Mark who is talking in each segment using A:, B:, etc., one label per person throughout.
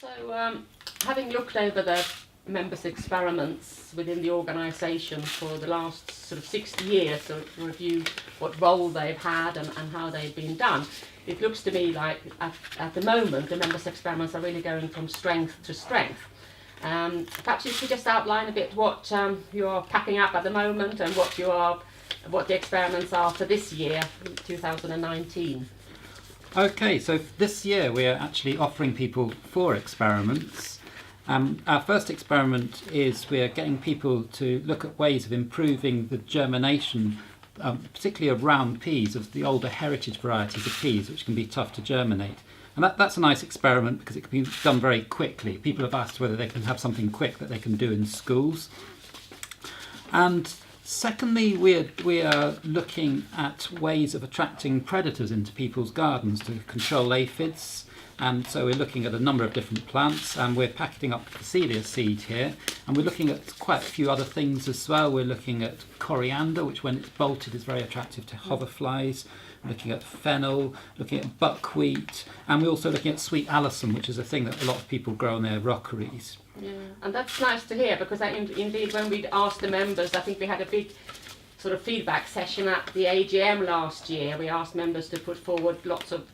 A: So, having looked over the members' experiments within the organisation for the last sort of 60 years, so to review what role they've had and how they've been done, it looks to me like at the moment the members' experiments are really going from strength to strength. Perhaps you could just outline a bit what you're packing up at the moment and what the experiments are for this year, 2019.
B: Okay, so this year we're actually offering people 4 experiments. Our first experiment is we're getting people to look at ways of improving the germination, particularly of round peas, of the older heritage varieties of peas, which can be tough to germinate. And that's a nice experiment because it can be done very quickly. People have asked whether they can have something quick that they can do in schools. And secondly, we are looking at ways of attracting predators into people's gardens to control aphids. And so we're looking at a number of different plants, and we're packeting up Phacelia seed here. And we're looking at quite a few other things as well. We're looking at coriander, which when it's bolted is very attractive to hoverflies. Looking at fennel, looking at buckwheat, and we're also looking at sweet alyssum, which is a thing that a lot of people grow on their rockeries.
A: Yeah, and that's nice to hear, because indeed when we asked the members, I think we had a big sort of feedback session at the AGM last year. We asked members to put forward lots of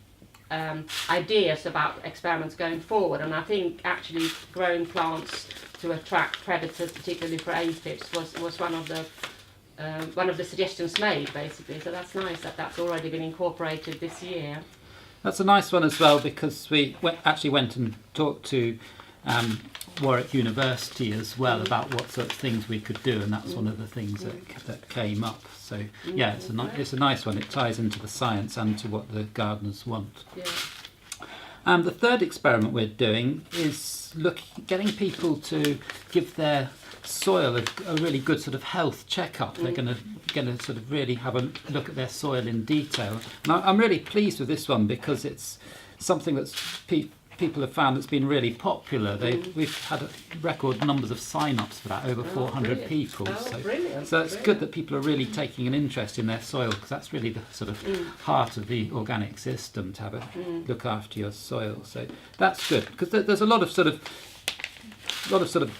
A: ideas about experiments going forward, and I think actually growing plants to attract predators, particularly for aphids, was one of the suggestions made, basically. So that's nice that that's already been incorporated this year.
B: That's a nice one as well, because we actually went and talked to Warwick University as well about what sort of things we could do, and that's one of the things that came up. So yeah, it's a nice one. It ties into the science and to what the gardeners want.
A: Yeah.
B: The third experiment we're doing is getting people to give their soil a really good sort of health checkup. They're going to sort of really have a look at their soil in detail. And I'm really pleased with this one because it's something that's people have found that's been really popular. We've had record numbers of sign-ups for that, over 400 people. So it's good that people are really taking an interest in their soil, because that's really the sort of heart of the organic system, to have a look after your soil. So that's good, because there's a lot of sort of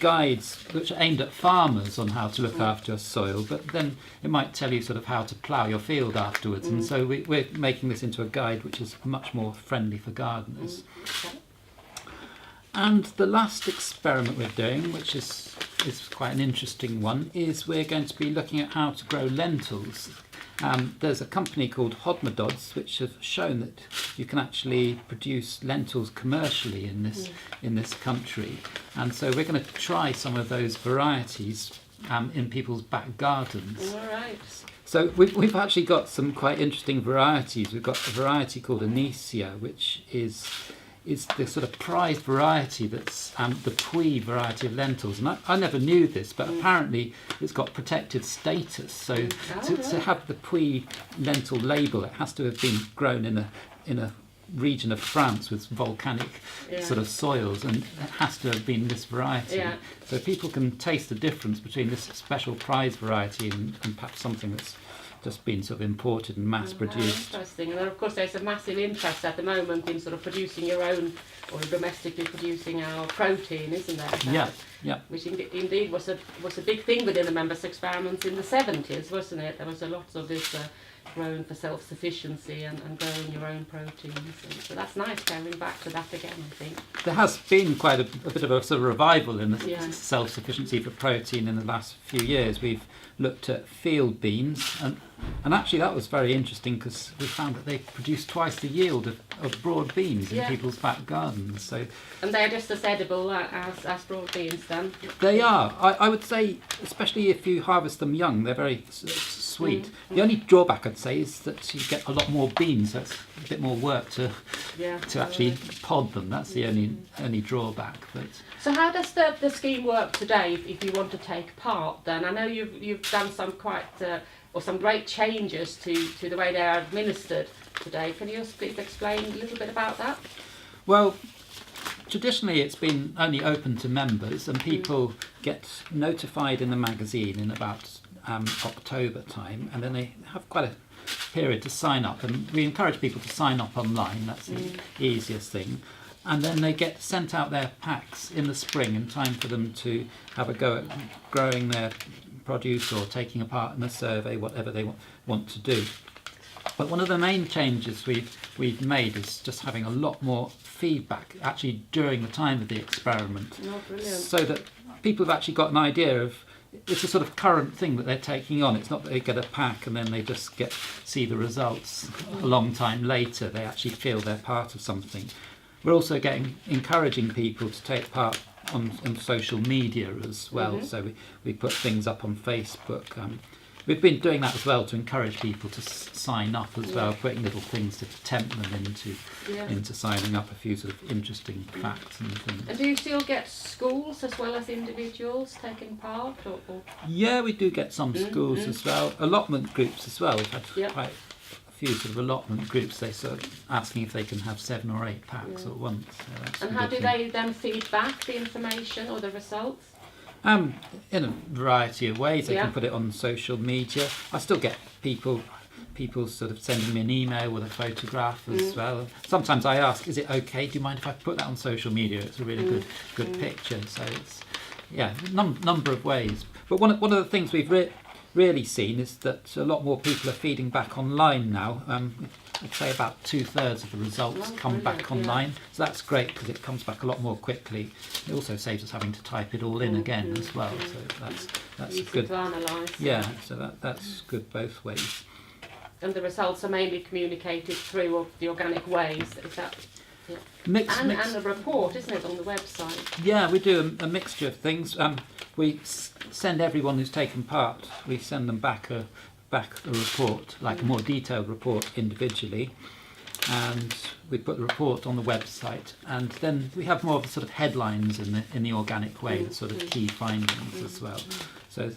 B: guides which are aimed at farmers on how to look after your soil, but then it might tell you sort of how to plough your field afterwards. And so we're making this into a guide which is much more friendly for gardeners. And the last experiment we're doing, which is quite an interesting one, is we're going to be looking at how to grow lentils. There's a company called Hodmedods which have shown that you can actually produce lentils commercially in this country, and so we're going to try some of those varieties in people's back gardens.
A: All right.
B: So we've actually got some quite interesting varieties. We've got a variety called Anicia, which is the sort of prized variety that's the Puy variety of lentils. And I never knew this, but apparently it's got protected status. So to have the Puy lentil label, it has to have been grown in a region of France with volcanic sort of soils, and it has to have been this variety.
A: Yeah.
B: So people can taste the difference between this special prize variety and perhaps something that's just been sort of imported and mass produced.
A: Interesting. And then of course there's a massive interest at the moment in sort of producing your own, or domestically producing our protein, isn't there?
B: Yeah.
A: Which indeed was a big thing within the members' experiments in the 70s, wasn't it? There was a lot of this growing for self-sufficiency and growing your own proteins. And so that's nice, going back to that again, I think.
B: There has been quite a bit of a sort of revival in the self-sufficiency for protein in the last few years. We've looked at field beans, and actually that was very interesting because we found that they produce twice the yield of broad beans in people's back gardens. So,
A: and they're just as edible as broad beans then?
B: They are. I would say, especially if you harvest them young, they're very sweet. The only drawback I'd say is that you get a lot more beans, so it's a bit more work to actually pod them. That's the only drawback. But
A: so how does the scheme work today if you want to take part then? I know you've done some some great changes to the way they are administered today. Can you please explain a little bit about that?
B: Well, traditionally it's been only open to members, and people get notified in the magazine in about October time, and then they have quite a period to sign up, and we encourage people to sign up online. That's the easiest thing. and then they get sent out their packs in the spring in time for them to have a go at growing their produce or taking a part in a survey, whatever they want to do. But one of the main changes we've made is just having a lot more feedback actually during the time of the experiment, so that people have actually got an idea of it's a sort of current thing that they're taking on. It's not that they get a pack and then they just see the results a long time later. They actually feel they're part of something. We're also encouraging people to take part on social media as well. So we put things up on Facebook. We've been doing that as well to encourage people to sign up as well, putting little things to tempt them into signing up, a few sort of interesting facts and things.
A: And do you still get schools as well as individuals taking part? Or?
B: Yeah, we do get some schools as well. Allotment groups as well. We've had quite a few sort of allotment groups. They sort of asking if they can have 7 or 8 packs at once. So that's
A: and how do they then feed back the information or the results?
B: In a variety of ways. They can put it on social media. I still get people sort of sending me an email with a photograph as well. Sometimes I ask, is it okay? Do you mind if I put that on social media? It's a really good picture. So it's number of ways. But one of the things we've really seen is that a lot more people are feeding back online now. I'd say about 2/3 of the results come back online, so that's great because it comes back a lot more quickly. It also saves us having to type it all in again as well, so that's
A: easy
B: good
A: to analyse.
B: Yeah, so that's good both ways.
A: And the results are mainly communicated through the organic ways. Is that? Yeah. And the report, isn't it, on the website?
B: Yeah, we do a mixture of things. We send everyone who's taken part. We send them back a report, like a more detailed report individually, and we put the report on the website, and then we have more of the sort of headlines in the organic way, the sort of key findings as well. So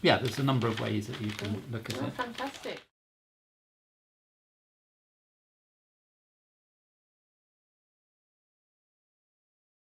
B: yeah, there's a number of ways that you can look at it.
A: Fantastic.